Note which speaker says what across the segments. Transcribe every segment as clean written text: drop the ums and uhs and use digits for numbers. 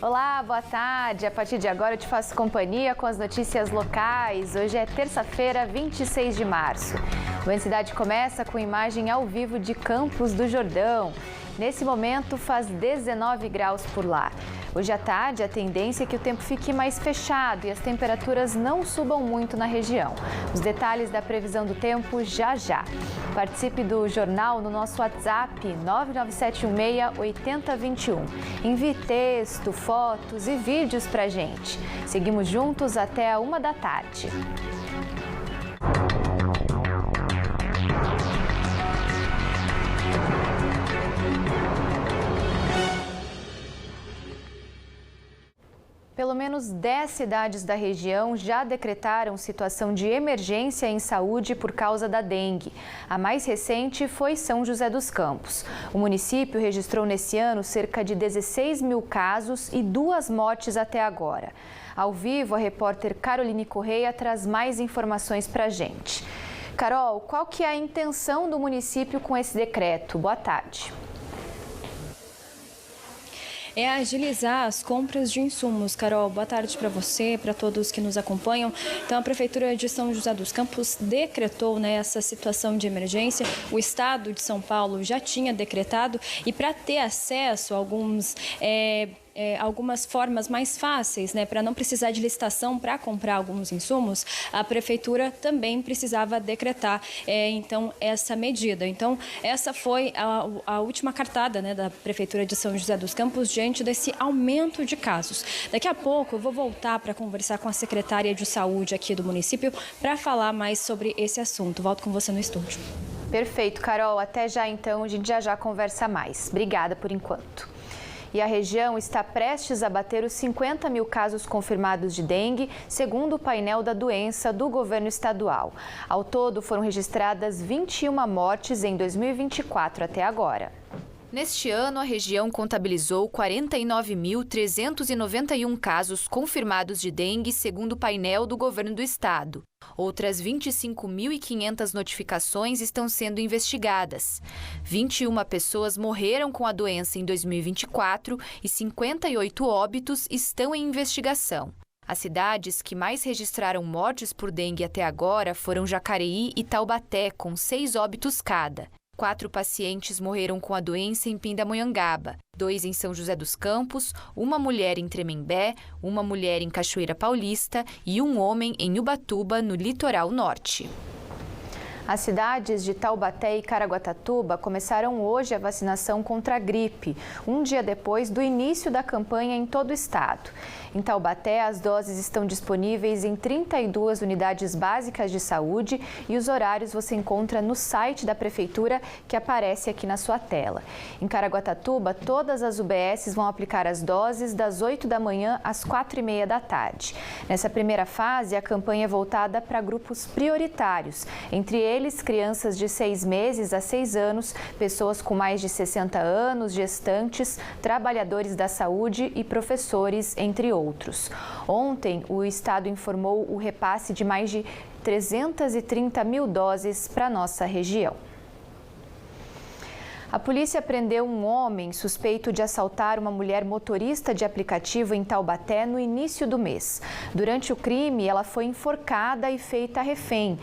Speaker 1: Olá, boa tarde. A partir de agora eu te faço companhia com as notícias locais. Hoje é terça-feira, 26 de março. O Band Cidade começa com imagem ao vivo de Campos do Jordão. Nesse momento faz 19 graus por lá. Hoje à tarde a tendência é que o tempo fique mais fechado e as temperaturas não subam muito na região. Os detalhes da previsão do tempo já. Participe do jornal no nosso WhatsApp 99716-8021. Envie texto, fotos e vídeos pra gente. Seguimos juntos até a 1 da tarde. Pelo menos 10 cidades da região já decretaram situação de emergência em saúde por causa da dengue. A mais recente foi São José dos Campos. O município registrou nesse ano cerca de 16 mil casos e 2 mortes até agora. Ao vivo, a repórter Caroline Correia traz mais informações para a gente. Carol, qual que é a intenção do município com esse decreto? Boa tarde.
Speaker 2: É agilizar as compras de insumos. Carol, boa tarde para você, para todos que nos acompanham. Então, a Prefeitura de São José dos Campos decretou essa situação de emergência. O Estado de São Paulo já tinha decretado e para ter acesso a algumas formas mais fáceis, para não precisar de licitação para comprar alguns insumos, a Prefeitura também precisava decretar, então, essa medida. Então, essa foi a última cartada, da Prefeitura de São José dos Campos diante desse aumento de casos. Daqui a pouco eu vou voltar para conversar com a secretária de saúde aqui do município para falar mais sobre esse assunto. Volto com você no estúdio.
Speaker 1: Perfeito, Carol. Até já então, a gente já conversa mais. Obrigada por enquanto. E a região está prestes a bater os 50 mil casos confirmados de dengue, segundo o painel da doença do governo estadual. Ao todo, foram registradas 21 mortes em 2024 até agora. Neste ano, a região contabilizou 49.391 casos confirmados de dengue, segundo o painel do governo do estado. Outras 25.500 notificações estão sendo investigadas. 21 pessoas morreram com a doença em 2024 e 58 óbitos estão em investigação. As cidades que mais registraram mortes por dengue até agora foram Jacareí e Taubaté, com 6 óbitos cada. 4 pacientes morreram com a doença em Pindamonhangaba, 2 em São José dos Campos, uma mulher em Tremembé, uma mulher em Cachoeira Paulista e um homem em Ubatuba, no litoral norte. As cidades de Taubaté e Caraguatatuba começaram hoje a vacinação contra a gripe, um dia depois do início da campanha em todo o estado. Em Taubaté, as doses estão disponíveis em 32 unidades básicas de saúde e os horários você encontra no site da Prefeitura, que aparece aqui na sua tela. Em Caraguatatuba, todas as UBSs vão aplicar as doses das 8 da manhã às 4h30 da tarde. Nessa primeira fase, a campanha é voltada para grupos prioritários, entre eles crianças de 6 meses a 6 anos, pessoas com mais de 60 anos, gestantes, trabalhadores da saúde e professores, entre outros. Ontem, o estado informou o repasse de mais de 330 mil doses para a nossa região. A polícia prendeu um homem suspeito de assaltar uma mulher motorista de aplicativo em Taubaté no início do mês. Durante o crime, ela foi enforcada e feita refém.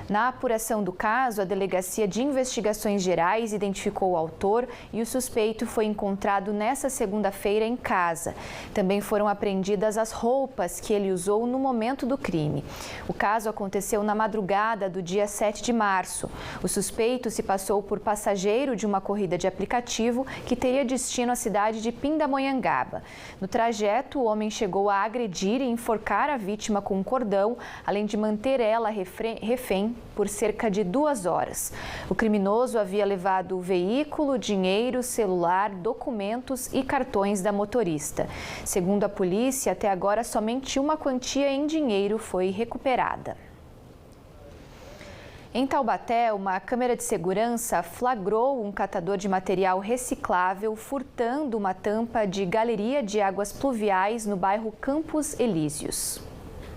Speaker 1: Na apuração do caso, a Delegacia de Investigações Gerais identificou o autor e o suspeito foi encontrado nesta segunda-feira em casa. Também foram apreendidas as roupas que ele usou no momento do crime. O caso aconteceu na madrugada do dia 7 de março. O suspeito se passou por passageiro de uma corrida de aplicativo que teria destino à cidade de Pindamonhangaba. No trajeto, o homem chegou a agredir e enforcar a vítima com um cordão, além de manter ela refém por cerca de 2 horas. O criminoso havia levado o veículo, dinheiro, celular, documentos e cartões da motorista. Segundo a polícia, até agora somente uma quantia em dinheiro foi recuperada. Em Taubaté, uma câmera de segurança flagrou um catador de material reciclável furtando uma tampa de galeria de águas pluviais no bairro Campos Elíseos.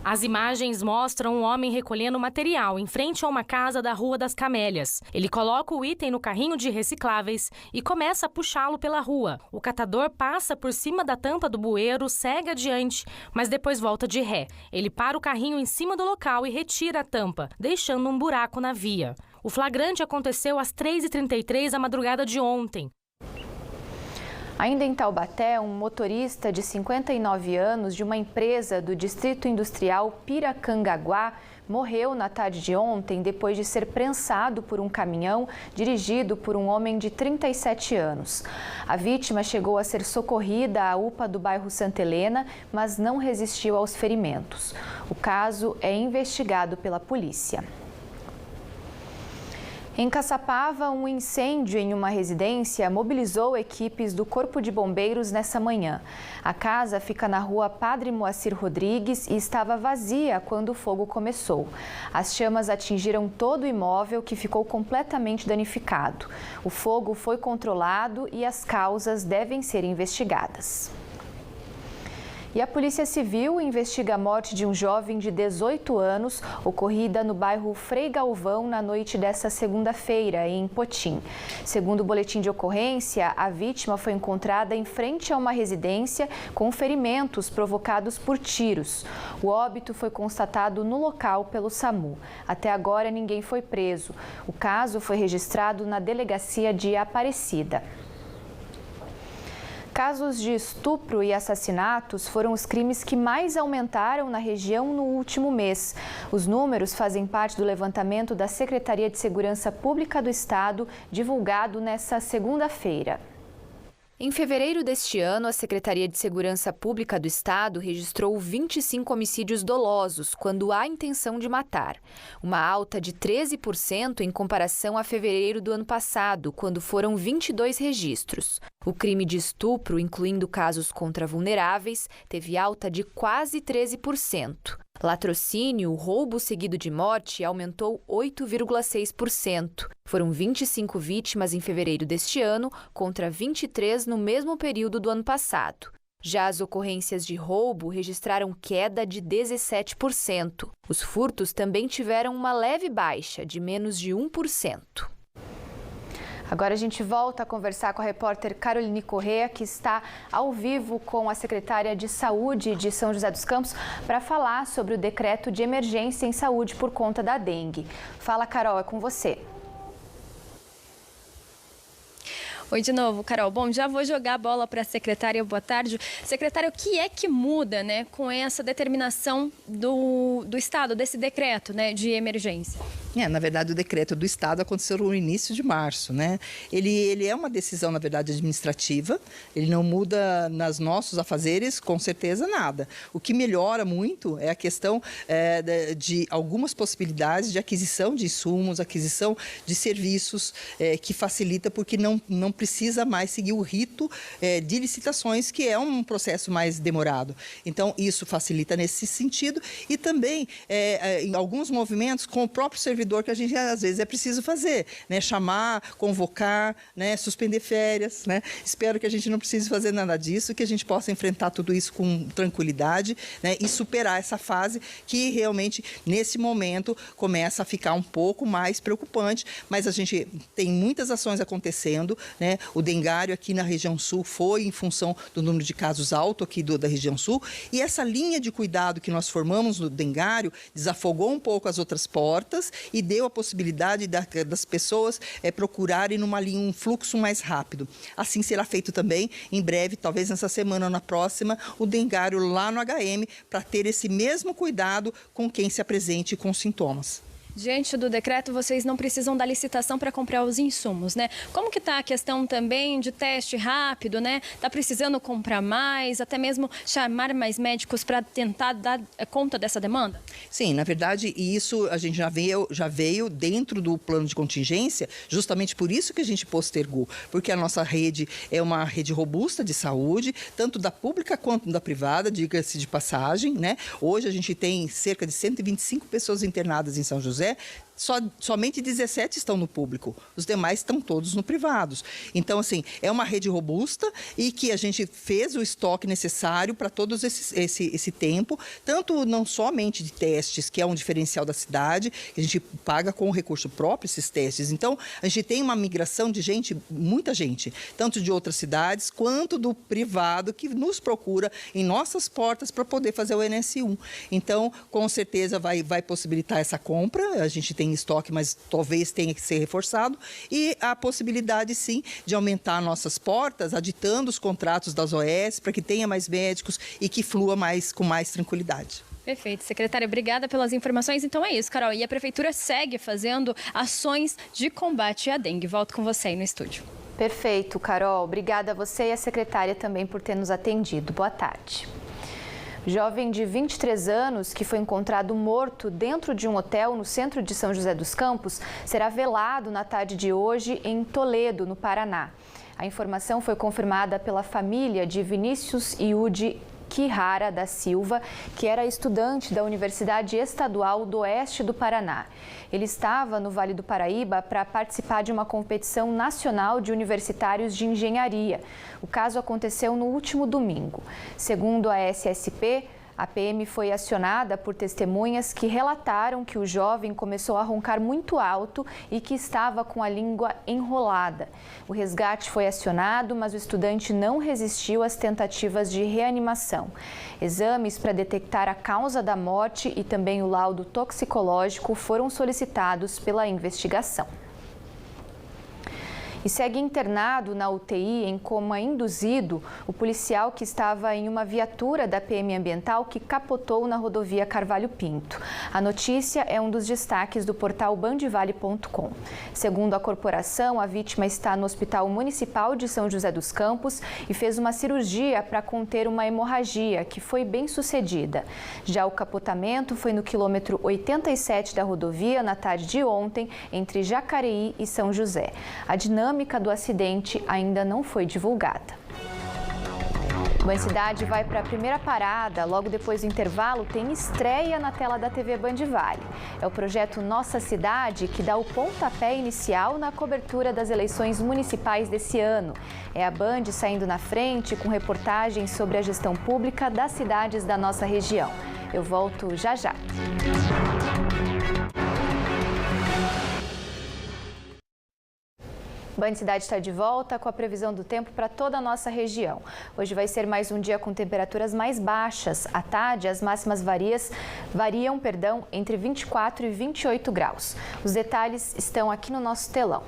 Speaker 3: As imagens mostram um homem recolhendo material em frente a uma casa da Rua das Camélias. Ele coloca o item no carrinho de recicláveis e começa a puxá-lo pela rua. O catador passa por cima da tampa do bueiro, segue adiante, mas depois volta de ré. Ele para o carrinho em cima do local e retira a tampa, deixando um buraco na via. O flagrante aconteceu às 3h33 da madrugada de ontem.
Speaker 1: Ainda em Taubaté, um motorista de 59 anos de uma empresa do Distrito Industrial Piracangaguá morreu na tarde de ontem depois de ser prensado por um caminhão dirigido por um homem de 37 anos. A vítima chegou a ser socorrida à UPA do bairro Santa Helena, mas não resistiu aos ferimentos. O caso é investigado pela polícia. Em Caçapava, um incêndio em uma residência mobilizou equipes do Corpo de Bombeiros nessa manhã. A casa fica na rua Padre Moacir Rodrigues e estava vazia quando o fogo começou. As chamas atingiram todo o imóvel, que ficou completamente danificado. O fogo foi controlado e as causas devem ser investigadas. E a Polícia Civil investiga a morte de um jovem de 18 anos, ocorrida no bairro Frei Galvão na noite desta segunda-feira, em Potim. Segundo o boletim de ocorrência, a vítima foi encontrada em frente a uma residência com ferimentos provocados por tiros. O óbito foi constatado no local pelo SAMU. Até agora, ninguém foi preso. O caso foi registrado na delegacia de Aparecida. Casos de estupro e assassinatos foram os crimes que mais aumentaram na região no último mês. Os números fazem parte do levantamento da Secretaria de Segurança Pública do Estado, divulgado nesta segunda-feira. Em fevereiro deste ano, a Secretaria de Segurança Pública do Estado registrou 25 homicídios dolosos, quando há intenção de matar. Uma alta de 13% em comparação a fevereiro do ano passado, quando foram 22 registros. O crime de estupro, incluindo casos contra vulneráveis, teve alta de quase 13%. Latrocínio, roubo seguido de morte, aumentou 8,6%. Foram 25 vítimas em fevereiro deste ano, contra 23 no mesmo período do ano passado. Já as ocorrências de roubo registraram queda de 17%. Os furtos também tiveram uma leve baixa, de menos de 1%. Agora a gente volta a conversar com a repórter Caroline Corrêa, que está ao vivo com a secretária de Saúde de São José dos Campos, para falar sobre o decreto de emergência em saúde por conta da dengue. Fala, Carol, é com você.
Speaker 2: Oi de novo, Carol. Bom, já vou jogar a bola para a secretária. Boa tarde. Secretária, o que é que muda, com essa determinação do Estado, desse decreto, de emergência?
Speaker 4: Na verdade, o decreto do Estado aconteceu no início de março, Ele é uma decisão, na verdade, administrativa. Ele não muda nos nossos afazeres, com certeza, nada. O que melhora muito é a questão de algumas possibilidades de aquisição de insumos, aquisição de serviços, que facilita porque não precisa mais seguir o rito de licitações, que é um processo mais demorado. Então, isso facilita nesse sentido e também em alguns movimentos com o próprio servidor que a gente, às vezes, é preciso fazer, chamar, convocar, suspender férias, Espero que a gente não precise fazer nada disso, que a gente possa enfrentar tudo isso com tranquilidade, e superar essa fase que realmente, nesse momento, começa a ficar um pouco mais preocupante, mas a gente tem muitas ações acontecendo, O dengário aqui na região sul foi em função do número de casos alto aqui da região sul, e essa linha de cuidado que nós formamos no dengário desafogou um pouco as outras portas e deu a possibilidade das pessoas procurarem numa linha um fluxo mais rápido. Assim será feito também em breve, talvez nessa semana ou na próxima, o dengário lá no HM, para ter esse mesmo cuidado com quem se apresente com sintomas.
Speaker 2: Diante do decreto, vocês não precisam da licitação para comprar os insumos, Como que está a questão também de teste rápido, Está precisando comprar mais, até mesmo chamar mais médicos para tentar dar conta dessa demanda?
Speaker 4: Sim, na verdade, isso a gente já veio dentro do plano de contingência, justamente por isso que a gente postergou, porque a nossa rede é uma rede robusta de saúde, tanto da pública quanto da privada, diga-se de passagem, Hoje a gente tem cerca de 125 pessoas internadas em São José, somente 17 estão no público, os demais estão todos no privados. Então, assim, é uma rede robusta e que a gente fez o estoque necessário para todo esse tempo, tanto não somente de testes, que é um diferencial da cidade, que a gente paga com o recurso próprio esses testes. Então, a gente tem uma migração de gente, muita gente, tanto de outras cidades quanto do privado, que nos procura em nossas portas para poder fazer o NS1. Então, com certeza vai possibilitar essa compra, a gente tem estoque, mas talvez tenha que ser reforçado, e a possibilidade, sim, de aumentar nossas portas, aditando os contratos das OS para que tenha mais médicos e que flua com mais tranquilidade.
Speaker 2: Perfeito. Secretária, obrigada pelas informações. Então é isso, Carol. E a Prefeitura segue fazendo ações de combate à dengue. Volto com você aí no estúdio.
Speaker 1: Perfeito, Carol. Obrigada a você e a secretária também por ter nos atendido. Boa tarde. Jovem de 23 anos que foi encontrado morto dentro de um hotel no centro de São José dos Campos será velado na tarde de hoje em Toledo, no Paraná. A informação foi confirmada pela família de Vinícius Iude Quirara da Silva, que era estudante da Universidade Estadual do Oeste do Paraná. Ele estava no Vale do Paraíba para participar de uma competição nacional de universitários de engenharia. O caso aconteceu no último domingo. Segundo a SSP, a PM foi acionada por testemunhas que relataram que o jovem começou a roncar muito alto e que estava com a língua enrolada. O resgate foi acionado, mas o estudante não resistiu às tentativas de reanimação. Exames para detectar a causa da morte e também o laudo toxicológico foram solicitados pela investigação. E segue internado na UTI em coma induzido o policial que estava em uma viatura da PM Ambiental que capotou na rodovia Carvalho Pinto. A notícia é um dos destaques do portal bandvale.com. Segundo a corporação, a vítima está no Hospital Municipal de São José dos Campos e fez uma cirurgia para conter uma hemorragia, que foi bem sucedida. Já o capotamento foi no quilômetro 87 da rodovia na tarde de ontem, entre Jacareí e São José. A dinâmica do acidente ainda não foi divulgada. Band Cidade vai para a primeira parada. Logo depois do intervalo, tem estreia na tela da TV Band Vale. É o projeto Nossa Cidade que dá o pontapé inicial na cobertura das eleições municipais desse ano. É a Band saindo na frente com reportagens sobre a gestão pública das cidades da nossa região. Eu volto já já. Band Cidade está de volta com a previsão do tempo para toda a nossa região. Hoje vai ser mais um dia com temperaturas mais baixas. À tarde, as máximas variam entre 24 e 28 graus. Os detalhes estão aqui no nosso telão.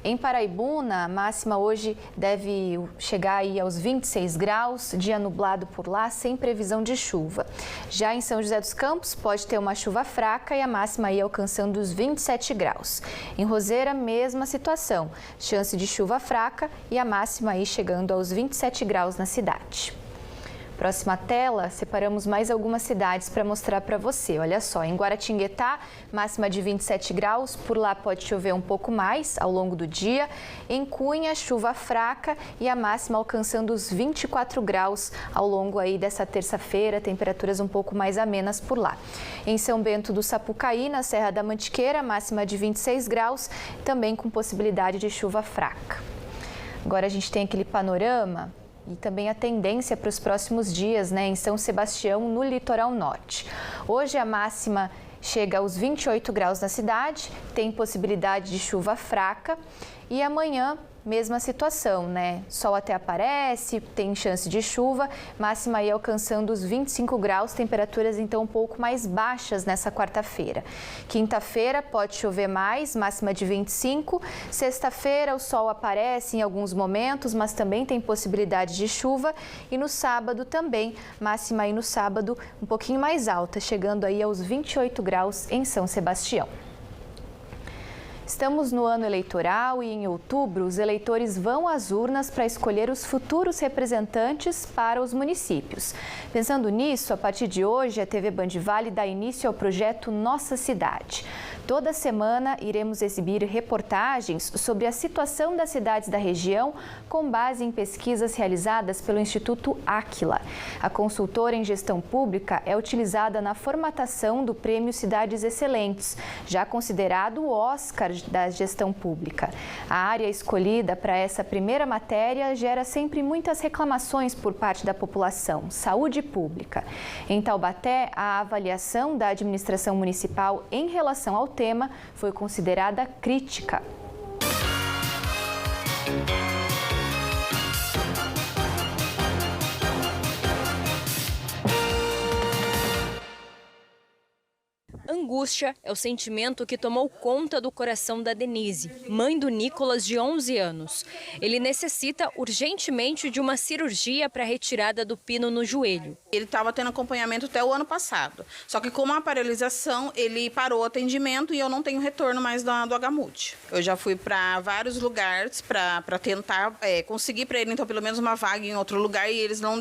Speaker 1: Em Paraibuna, a máxima hoje deve chegar aí aos 26 graus, dia nublado por lá, sem previsão de chuva. Já em São José dos Campos, pode ter uma chuva fraca e a máxima aí alcançando os 27 graus. Em Roseira, mesma situação, chance de chuva fraca e a máxima aí chegando aos 27 graus na cidade. Próxima tela, separamos mais algumas cidades para mostrar para você. Olha só, em Guaratinguetá, máxima de 27 graus, por lá pode chover um pouco mais ao longo do dia. Em Cunha, chuva fraca e a máxima alcançando os 24 graus ao longo aí dessa terça-feira, temperaturas um pouco mais amenas por lá. Em São Bento do Sapucaí, na Serra da Mantiqueira, máxima de 26 graus, também com possibilidade de chuva fraca. Agora a gente tem aquele panorama e também a tendência para os próximos dias, né, em São Sebastião, no litoral norte. Hoje a máxima chega aos 28 graus na cidade, tem possibilidade de chuva fraca e amanhã mesma situação, né? Sol até aparece, tem chance de chuva, máxima aí alcançando os 25 graus, temperaturas então um pouco mais baixas nessa quarta-feira. Quinta-feira pode chover mais, máxima de 25. Sexta-feira o sol aparece em alguns momentos, mas também tem possibilidade de chuva. E no sábado também, máxima aí no sábado um pouquinho mais alta, chegando aí aos 28 graus em São Sebastião. Estamos no ano eleitoral e em outubro os eleitores vão às urnas para escolher os futuros representantes para os municípios. Pensando nisso, a partir de hoje a TV Band Vale dá início ao projeto Nossa Cidade. toda semana iremos exibir reportagens sobre a situação das cidades da região com base em pesquisas realizadas pelo Instituto Áquila. A consultora em gestão pública é utilizada na formatação do Prêmio Cidades Excelentes, já considerado o Oscar da gestão pública. A área escolhida para essa primeira matéria gera sempre muitas reclamações por parte da população: saúde pública. Em Taubaté, a avaliação da administração municipal em relação ao tema foi considerada crítica.
Speaker 2: Angústia é o sentimento que tomou conta do coração da Denise, mãe do Nicolas, de 11 anos. Ele necessita urgentemente de uma cirurgia para a retirada do pino no joelho.
Speaker 5: Ele estava tendo acompanhamento até o ano passado. Só que com a paralisação, ele parou o atendimento e eu não tenho retorno mais do HMUT. Eu já fui para vários lugares para tentar conseguir para ele, então, pelo menos uma vaga em outro lugar, e eles não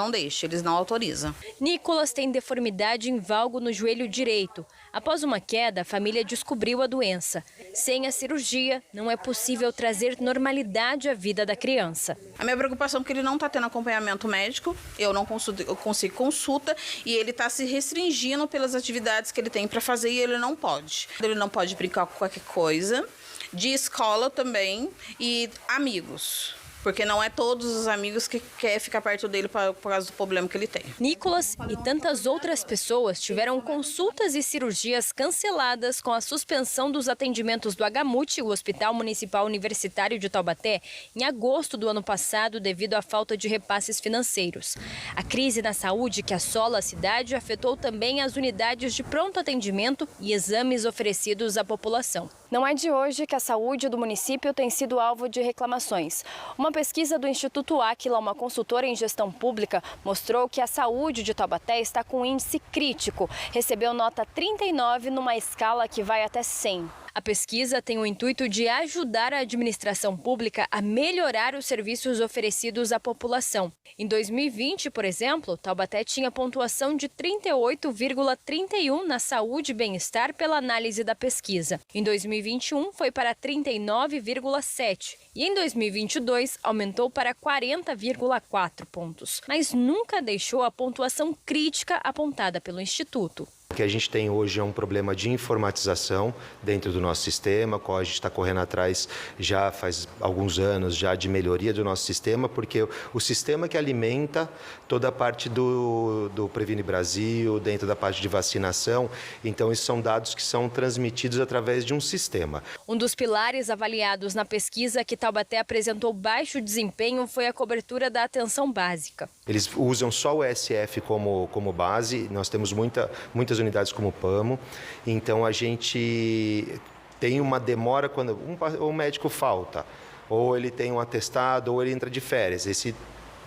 Speaker 5: deixam, eles não autorizam.
Speaker 2: Nicolas tem deformidade em valgo no joelho direito. Após uma queda, a família descobriu a doença. Sem a cirurgia, não é possível trazer normalidade à vida da criança.
Speaker 5: A minha preocupação é que ele não está tendo acompanhamento médico, eu não consigo consulta, e ele está se restringindo pelas atividades que ele tem para fazer e ele não pode. Ele não pode brincar com qualquer coisa, de escola também e amigos. Porque não é todos os amigos que querem ficar perto dele por causa do problema que ele tem.
Speaker 2: Nicolas e tantas outras pessoas tiveram consultas e cirurgias canceladas com a suspensão dos atendimentos do HMUT, o Hospital Municipal Universitário de Taubaté, em agosto do ano passado, devido à falta de repasses financeiros. A crise na saúde que assola a cidade afetou também as unidades de pronto atendimento e exames oferecidos à população. Não é de hoje que a saúde do município tem sido alvo de reclamações. Uma pesquisa do Instituto Áquila, uma consultora em gestão pública, mostrou que a saúde de Taubaté está com um índice crítico. Recebeu nota 39 numa escala que vai até 100. A pesquisa tem o intuito de ajudar a administração pública a melhorar os serviços oferecidos à população. Em 2020, por exemplo, Taubaté tinha pontuação de 38,31 na saúde e bem-estar pela análise da pesquisa. Em 2021, foi para 39,7 e em 2022 aumentou para 40,4 pontos, mas nunca deixou a pontuação crítica apontada pelo Instituto.
Speaker 6: O que a gente tem hoje é um problema de informatização dentro do nosso sistema, qual a gente está correndo atrás já faz alguns anos já de melhoria do nosso sistema, porque o sistema que alimenta toda a parte do Previne Brasil, dentro da parte de vacinação, então esses são dados que são transmitidos através de um sistema.
Speaker 2: Um dos pilares avaliados na pesquisa que Taubaté apresentou baixo desempenho foi a cobertura da atenção básica.
Speaker 6: Eles usam só o SF como base, nós temos muitas unidades como o PAMO, então a gente tem uma demora quando um médico falta, ou ele tem um atestado, ou ele entra de férias. Esse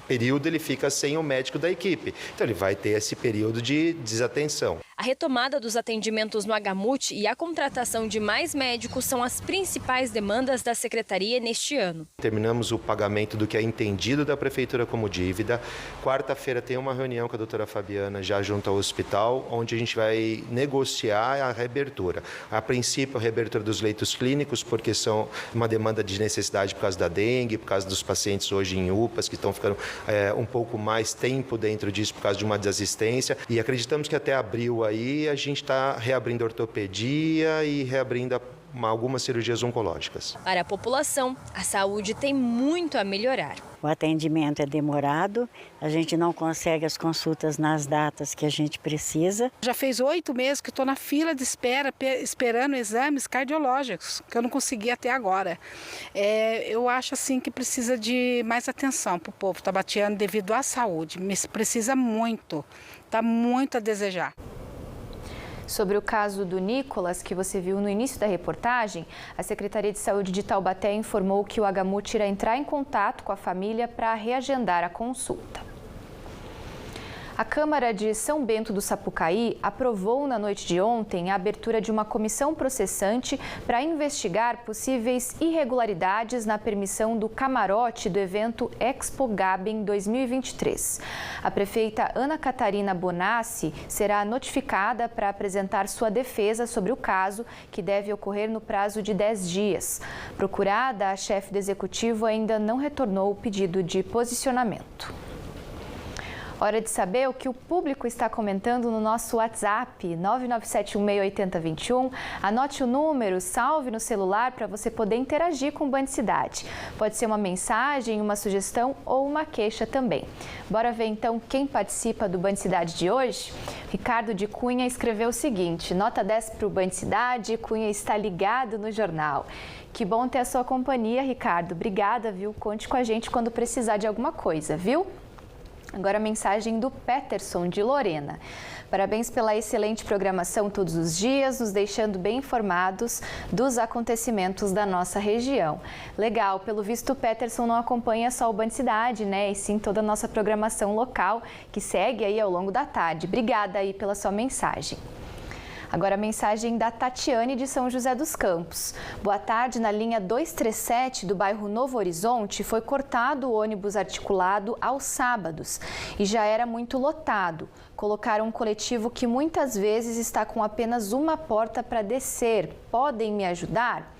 Speaker 6: período ele fica sem o médico da equipe, então ele vai ter esse período de desatenção.
Speaker 2: A retomada dos atendimentos no HMUT e a contratação de mais médicos são as principais demandas da Secretaria neste ano.
Speaker 6: Terminamos o pagamento do que é entendido da Prefeitura como dívida. Quarta-feira tem uma reunião com a doutora Fabiana já junto ao hospital, onde a gente vai negociar a reabertura. A princípio, a reabertura dos leitos clínicos, porque são uma demanda de necessidade por causa da dengue, por causa dos pacientes hoje em UPAs, que estão ficando um pouco mais tempo dentro disso por causa de uma desassistência. E acreditamos que até abril aí a gente está reabrindo a ortopedia e reabrindo algumas cirurgias oncológicas.
Speaker 2: Para a população, a saúde tem muito a melhorar.
Speaker 7: O atendimento é demorado, a gente não consegue as consultas nas datas que a gente precisa.
Speaker 8: Já fez 8 meses que estou na fila de espera, esperando exames cardiológicos, que eu não consegui até agora. Eu acho assim que precisa de mais atenção para o povo taubatiano devido à saúde. Precisa muito, está muito a desejar.
Speaker 1: Sobre o caso do Nicolas, que você viu no início da reportagem, a Secretaria de Saúde de Taubaté informou que o HMUT irá entrar em contato com a família para reagendar a consulta. A Câmara de São Bento do Sapucaí aprovou na noite de ontem a abertura de uma comissão processante para investigar possíveis irregularidades na permissão do camarote do evento Expo Gaben 2023. A prefeita Ana Catarina Bonassi será notificada para apresentar sua defesa sobre o caso, que deve ocorrer no prazo de 10 dias. Procurada, a chefe do executivo ainda não retornou o pedido de posicionamento. Hora de saber o que o público está comentando no nosso WhatsApp, 997168021. Anote o número, salve no celular para você poder interagir com o Band Cidade. Pode ser uma mensagem, uma sugestão ou uma queixa também. Bora ver então quem participa do Band Cidade de hoje? Ricardo de Cunha escreveu o seguinte: nota 10 para o Band Cidade, Cunha está ligado no jornal. Que bom ter a sua companhia, Ricardo. Obrigada, viu? Conte com a gente quando precisar de alguma coisa, viu? Agora a mensagem do Peterson, de Lorena. Parabéns pela excelente programação todos os dias, nos deixando bem informados dos acontecimentos da nossa região. Legal, pelo visto o Peterson não acompanha só o Band Cidade, né? E sim toda a nossa programação local, que segue aí ao longo da tarde. Obrigada aí pela sua mensagem. Agora a mensagem da Tatiane de São José dos Campos. Boa tarde, na linha 237 do bairro Novo Horizonte foi cortado o ônibus articulado aos sábados e já era muito lotado. Colocaram um coletivo que muitas vezes está com apenas uma porta para descer. Podem me ajudar?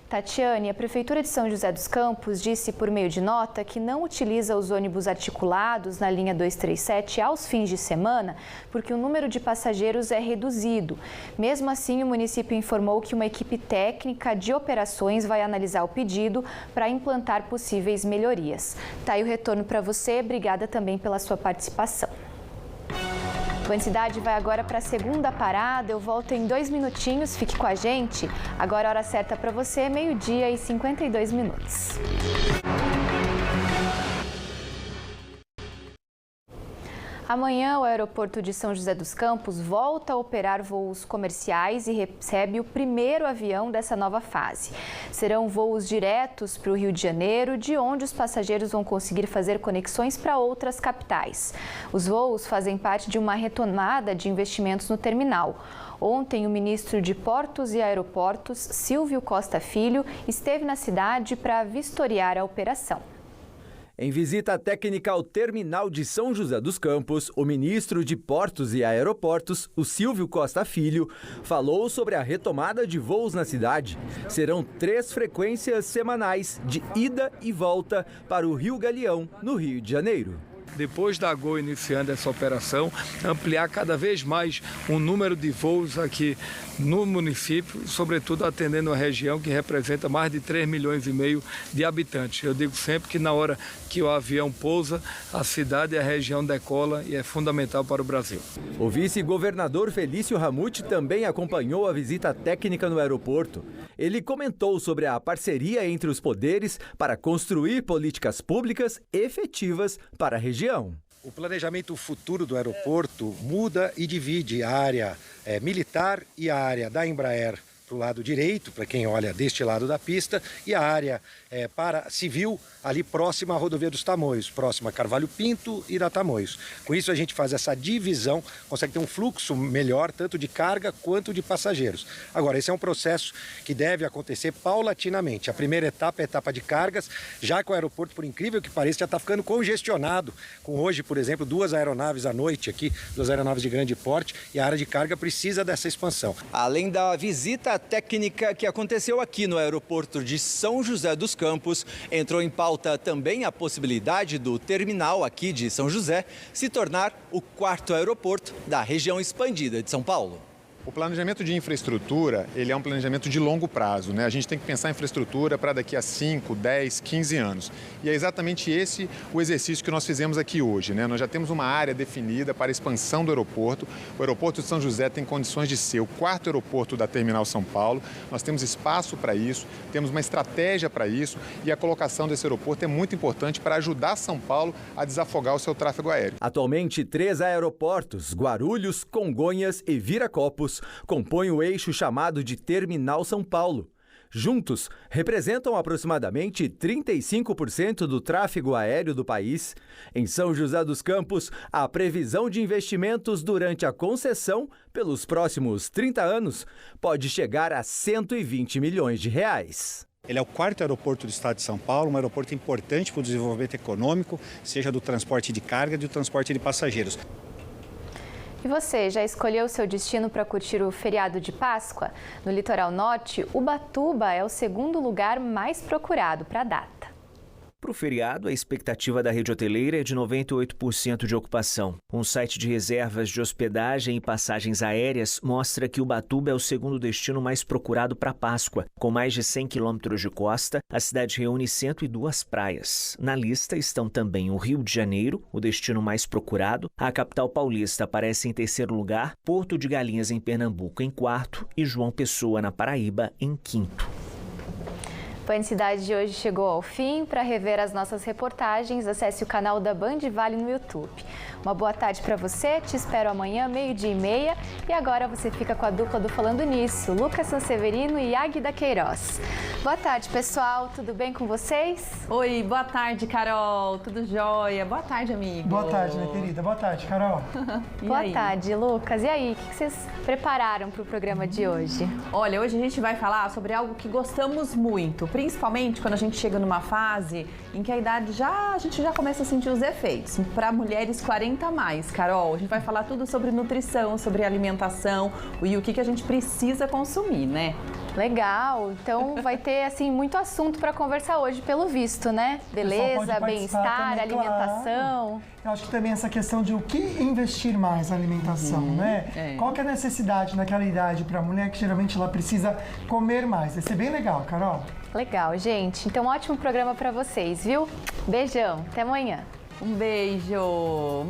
Speaker 1: Tatiane, a Prefeitura de São José dos Campos disse por meio de nota que não utiliza os ônibus articulados na linha 237 aos fins de semana porque o número de passageiros é reduzido. Mesmo assim, o município informou que uma equipe técnica de operações vai analisar o pedido para implantar possíveis melhorias. Tá aí o retorno para você. Obrigada também pela sua participação. Band Cidade vai agora para a segunda parada. Eu volto em 2 minutinhos. Fique com a gente. Agora a hora certa para você, 12h52. Amanhã, o aeroporto de São José dos Campos volta a operar voos comerciais e recebe o primeiro avião dessa nova fase. Serão voos diretos para o Rio de Janeiro, de onde os passageiros vão conseguir fazer conexões para outras capitais. Os voos fazem parte de uma retomada de investimentos no terminal. Ontem, o ministro de Portos e Aeroportos, Silvio Costa Filho, esteve na cidade para vistoriar a operação.
Speaker 9: Em visita técnica ao terminal de São José dos Campos, o ministro de Portos e Aeroportos, o Silvio Costa Filho, falou sobre a retomada de voos na cidade. Serão 3 frequências semanais de ida e volta para o Rio Galeão, no Rio de Janeiro.
Speaker 10: Depois da Gol iniciando essa operação, ampliar cada vez mais o número de voos aqui no município, sobretudo atendendo a região que representa mais de 3,5 milhões de habitantes. Eu digo sempre que na hora que o avião pousa, a cidade e a região decola e é fundamental para o Brasil.
Speaker 9: O vice-governador Felício Ramute também acompanhou a visita técnica no aeroporto. Ele comentou sobre a parceria entre os poderes para construir políticas públicas efetivas para a região.
Speaker 11: O planejamento futuro do aeroporto muda e divide a área militar e a área da Embraer para o lado direito, para quem olha deste lado da pista, e a área para civil ali próxima à rodovia dos Tamoios, próxima a Carvalho Pinto e da Tamoios. Com isso a gente faz essa divisão, consegue ter um fluxo melhor, tanto de carga quanto de passageiros. Agora, esse é um processo que deve acontecer paulatinamente. A primeira etapa é a etapa de cargas, já que o aeroporto, por incrível que pareça, já está ficando congestionado, com hoje, por exemplo, 2 aeronaves à noite aqui, 2 aeronaves de grande porte, e a área de carga precisa dessa expansão.
Speaker 9: Além da visita técnica que aconteceu aqui no aeroporto de São José dos Campos, entrou em pauta também a possibilidade do terminal aqui de São José se tornar o 4º aeroporto da região expandida de São Paulo.
Speaker 12: O planejamento de infraestrutura, ele é um planejamento de longo prazo, né? A gente tem que pensar em infraestrutura para daqui a 5, 10, 15 anos. E é exatamente esse o exercício que nós fizemos aqui hoje, né? Nós já temos uma área definida para a expansão do aeroporto. O aeroporto de São José tem condições de ser o 4º aeroporto da Terminal São Paulo. Nós temos espaço para isso, temos uma estratégia para isso e a colocação desse aeroporto é muito importante para ajudar São Paulo a desafogar o seu tráfego aéreo.
Speaker 9: Atualmente, 3 aeroportos, Guarulhos, Congonhas e Viracopos, compõem o eixo chamado de Terminal São Paulo. Juntos, representam aproximadamente 35% do tráfego aéreo do país. Em São José dos Campos, a previsão de investimentos durante a concessão, pelos próximos 30 anos, pode chegar a 120 milhões de reais.
Speaker 13: Ele é o 4º aeroporto do estado de São Paulo, um aeroporto importante para o desenvolvimento econômico, seja do transporte de carga e do transporte de passageiros.
Speaker 1: E você, já escolheu o seu destino para curtir o feriado de Páscoa? No litoral norte, Ubatuba é o segundo lugar mais procurado para a data.
Speaker 14: Para o feriado, a expectativa da rede hoteleira é de 98% de ocupação. Um site de reservas de hospedagem e passagens aéreas mostra que Ubatuba é o segundo destino mais procurado para Páscoa. Com mais de 100 quilômetros de costa, a cidade reúne 102 praias. Na lista estão também o Rio de Janeiro, o destino mais procurado. A capital paulista aparece em terceiro lugar, Porto de Galinhas, em Pernambuco, em quarto e João Pessoa, na Paraíba, em quinto.
Speaker 1: O Band Cidade de hoje chegou ao fim. Para rever as nossas reportagens, acesse o canal da Band Vale no YouTube. Uma boa tarde para você, te espero amanhã, 12:30. E agora você fica com a dupla do Falando Nisso, Lucas Sanseverino e Águida Queiroz. Boa tarde, pessoal, tudo bem com vocês?
Speaker 15: Oi, boa tarde, Carol, tudo jóia? Boa tarde, amigo.
Speaker 16: Boa tarde, minha querida, boa tarde, Carol.
Speaker 1: Boa tarde, Lucas. E aí, o que vocês prepararam para o programa de hoje?
Speaker 15: Olha, hoje a gente vai falar sobre algo que gostamos muito, principalmente quando a gente chega numa fase em que a idade a gente já começa a sentir os efeitos. Para mulheres 40 a mais, Carol, a gente vai falar tudo sobre nutrição, sobre alimentação e o que a gente precisa consumir, né?
Speaker 1: Legal, então vai ter assim muito assunto para conversar hoje, pelo visto, né? Beleza, bem-estar, alimentação.
Speaker 16: Claro. Eu acho que também essa questão de o que investir mais na alimentação, né? Qual que é a necessidade naquela idade para a mulher que geralmente ela precisa comer mais? Vai ser bem legal, Carol.
Speaker 1: Legal, gente. Então, ótimo programa para vocês, viu? Beijão, até amanhã.
Speaker 15: Um beijo.